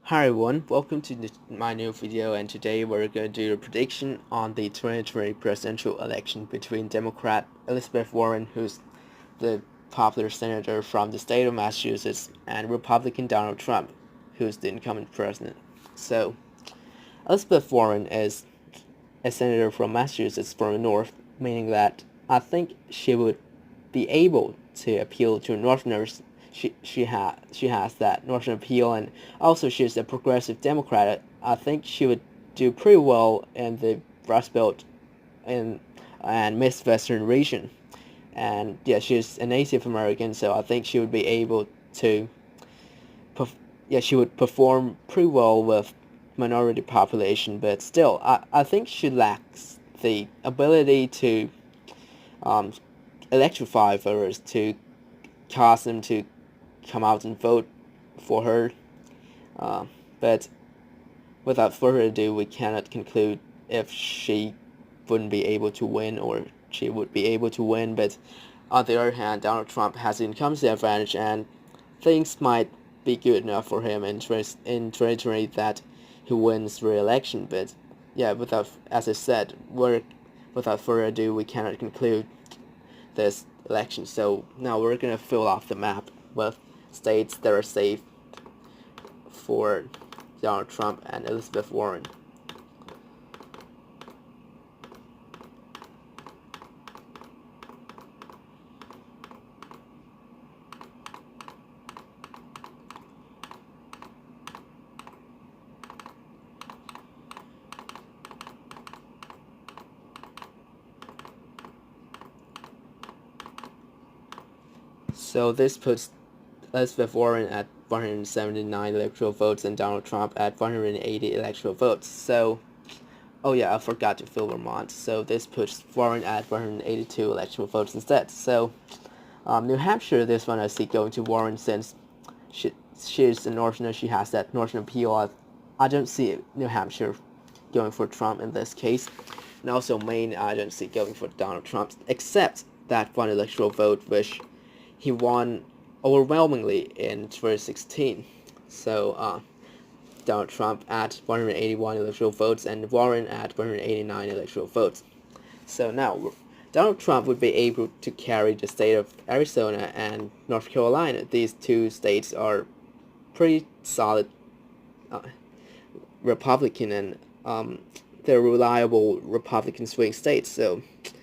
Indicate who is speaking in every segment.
Speaker 1: Hi everyone, welcome to my new video, and today we're going to do a prediction on the 2020 presidential election between Democrat Elizabeth Warren, who's the popular senator from the state of Massachusetts, and Republican Donald Trump, who's the incumbent president. So, Elizabeth Warren is a senator from Massachusetts from the north, meaning that I think she would be able to appeal to Northerners. She has that Northern appeal, and also she's a progressive Democrat. I think she would do pretty well in the Rust Belt in and Midwestern region. And yeah, she's a Native American, so I think she would be able to. Yeah, she would perform pretty well with minority population, but still, I think she lacks the ability to um, electrify voters, to cause them to come out and vote for her. Uh, but without further ado, we cannot conclude if she wouldn't be able to win or she would be able to win. But on the other hand, Donald Trump has the incumbency advantage, and things might be good enough for him in 2020 that he wins re-election. But yeah, as I said, without further ado, we cannot conclude this election. So now we're gonna fill off the map with states that are safe for Donald Trump and Elizabeth Warren. So this puts Elizabeth Warren at 179 electoral votes and Donald Trump at 180 electoral votes. So, oh yeah, I forgot to fill Vermont. So this puts Warren at 182 electoral votes instead. So, New Hampshire, this one I see going to Warren since she's a Northerner. She has that Northern appeal. I don't see New Hampshire going for Trump in this case. And also Maine, I don't see going for Donald Trump, except that one electoral vote, which he won overwhelmingly in 2016. So Donald Trump at 181 electoral votes and Warren at 189 electoral votes. So now Donald Trump would be able to carry the state of Arizona and North Carolina. These two states are pretty solid uh, Republican, and they're reliable Republican swing states. So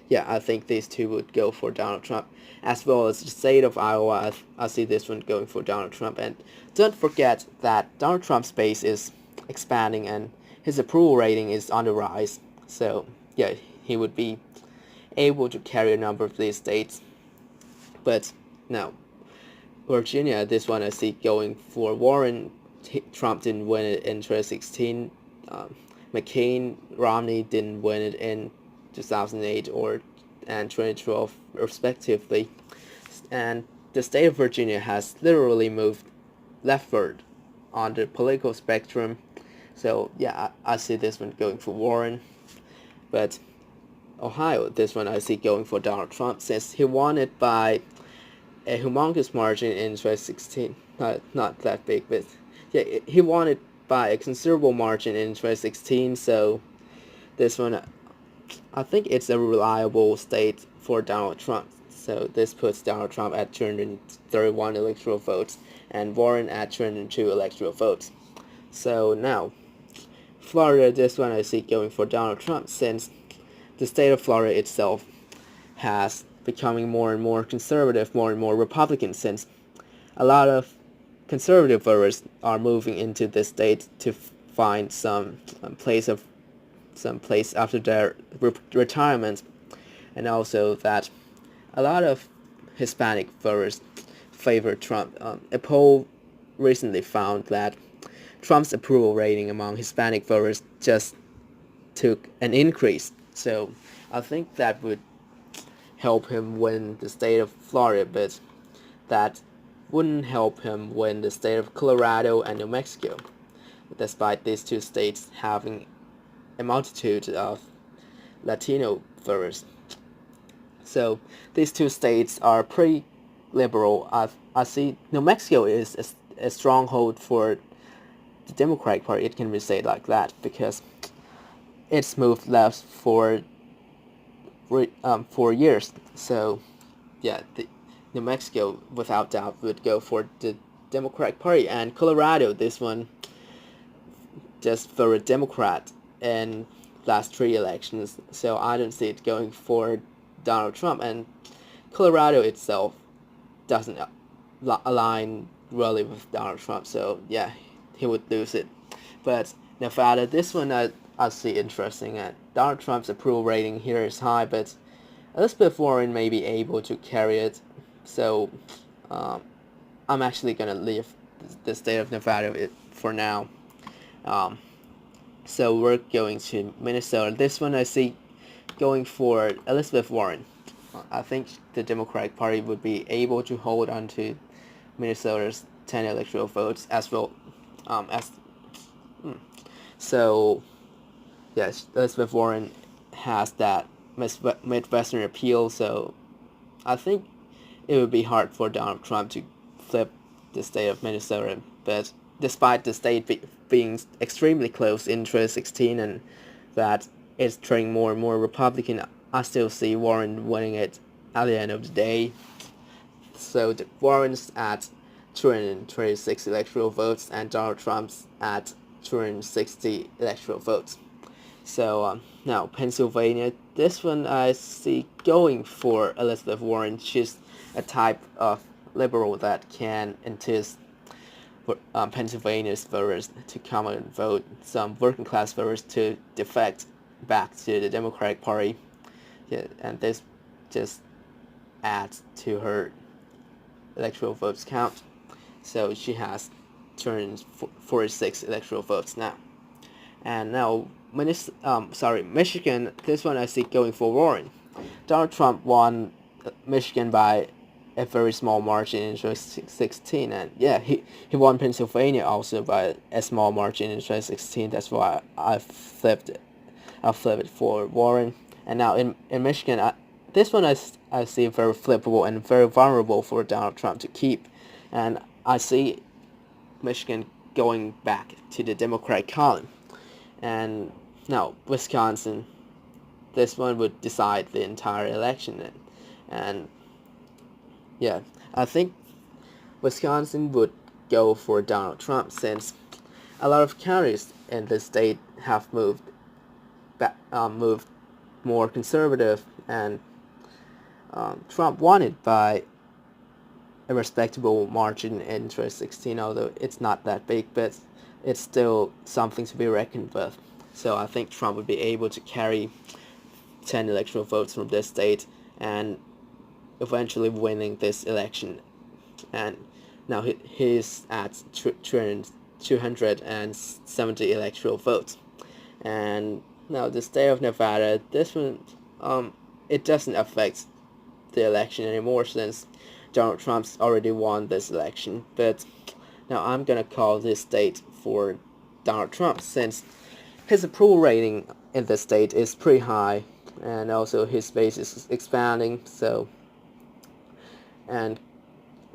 Speaker 1: yeah, I think these two would go for Donald Trump. As well as the state of Iowa, I see this one going for Donald Trump. And don't forget that Donald Trump's base is expanding and his approval rating is on the rise. So yeah, he would be able to carry a number of these states. But now, Virginia, this one I see going for Warren. Trump didn't win it in 2016. McCain, Romney didn't win it in 2008 and 2012 respectively. And the state of Virginia has literally moved leftward on the political spectrum. So yeah, I see this one going for Warren. But Ohio, this one I see going for Donald Trump since he won it by a humongous margin in 2016. Not that big, but yeah, he won it by a considerable margin in 2016. So this one, I think it's a reliable state for Donald Trump. So this puts Donald Trump at 231 electoral votes and Warren at 202 electoral votes. So now, Florida, this one I see going for Donald Trump since the state of Florida itself has becoming more and more conservative, more and more Republican, since a lot of conservative voters are moving into this state to find some place after their retirement, and also that a lot of Hispanic voters favor Trump. A poll recently found that Trump's approval rating among Hispanic voters just took an increase. So I think that would help him win the state of Florida, but that wouldn't help him win the state of Colorado and New Mexico, despite these two states having a multitude of Latino voters. So these two states are pretty liberal. I see New Mexico is a stronghold for the Democratic Party, it can be said like that, because it's moved left for 4 years. So yeah, New Mexico without doubt would go for the Democratic Party, and Colorado, this one just for a Democrat in last 3 elections. So I don't see it going for Donald Trump, and Colorado itself doesn't align really with Donald Trump. So yeah, he would lose it. But Nevada, this one I see interesting. Donald Trump's approval rating here is high, but Elizabeth Warren may be able to carry it. So I'm actually gonna leave the state of Nevada for now. So we're going to Minnesota. This one I see going for Elizabeth Warren. I think the Democratic Party would be able to hold on to Minnesota's 10 electoral votes as well as. So yes, Elizabeth Warren has that Midwestern appeal. So I think it would be hard for Donald Trump to flip the state of Minnesota. But despite the state being extremely close in 2016 and that it's turning more and more Republican, I still see Warren winning it at the end of the day. So Warren's at 226 electoral votes and Donald Trump's at 260 electoral votes. So now Pennsylvania, this one I see going for Elizabeth Warren. She's a type of liberal that can entice Pennsylvania's voters to come and vote, some working class voters to defect back to the Democratic Party. Yeah, and this just adds to her electoral votes count. So she has turned 46 electoral votes now. And now Michigan, this one I see going for Warren. Donald Trump won Michigan by a very small margin in 2016, and yeah, he won Pennsylvania also by a small margin in 2016. That's why I flipped it for Warren. And now in Michigan, this one I see very flippable and very vulnerable for Donald Trump to keep, and I see Michigan going back to the Democratic column. And now Wisconsin, this one would decide the entire election, and yeah, I think Wisconsin would go for Donald Trump, since a lot of counties in the state have moved more conservative, and Trump won it by a respectable margin in 2016, although it's not that big, but it's still something to be reckoned with. So I think Trump would be able to carry 10 electoral votes from this state and eventually winning this election. And now he's at 270 electoral votes. And now the state of Nevada, this one, it doesn't affect the election anymore, since Donald Trump's already won this election. But now I'm gonna call this state for Donald Trump, since his approval rating in the state is pretty high, and also his base is expanding. So, and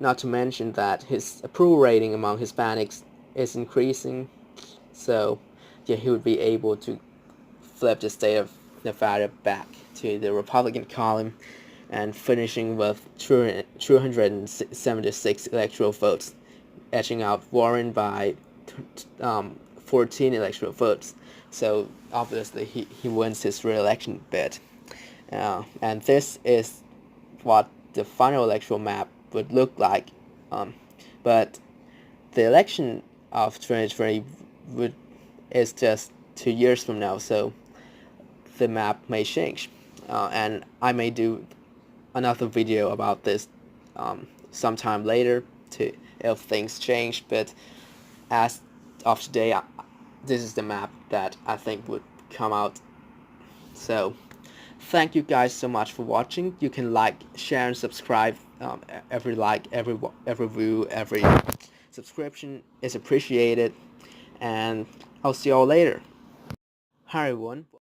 Speaker 1: not to mention that his approval rating among Hispanics is increasing. So yeah, he would be able to flip the state of Nevada back to the Republican column and finishing with 276 electoral votes, edging out Warren by 14 electoral votes. So obviously he wins his re-election bid. And this is what the final electoral map would look like. But the election of 2020 is just 2 years from now, so the map may change. And I may do another video about this sometime later if things change, but as of today, this is the map that I think would come out. So thank you guys so much for watching. You can like, share, and subscribe. Every like, every view, every subscription is appreciated, and I'll see you all later. Hi everyone.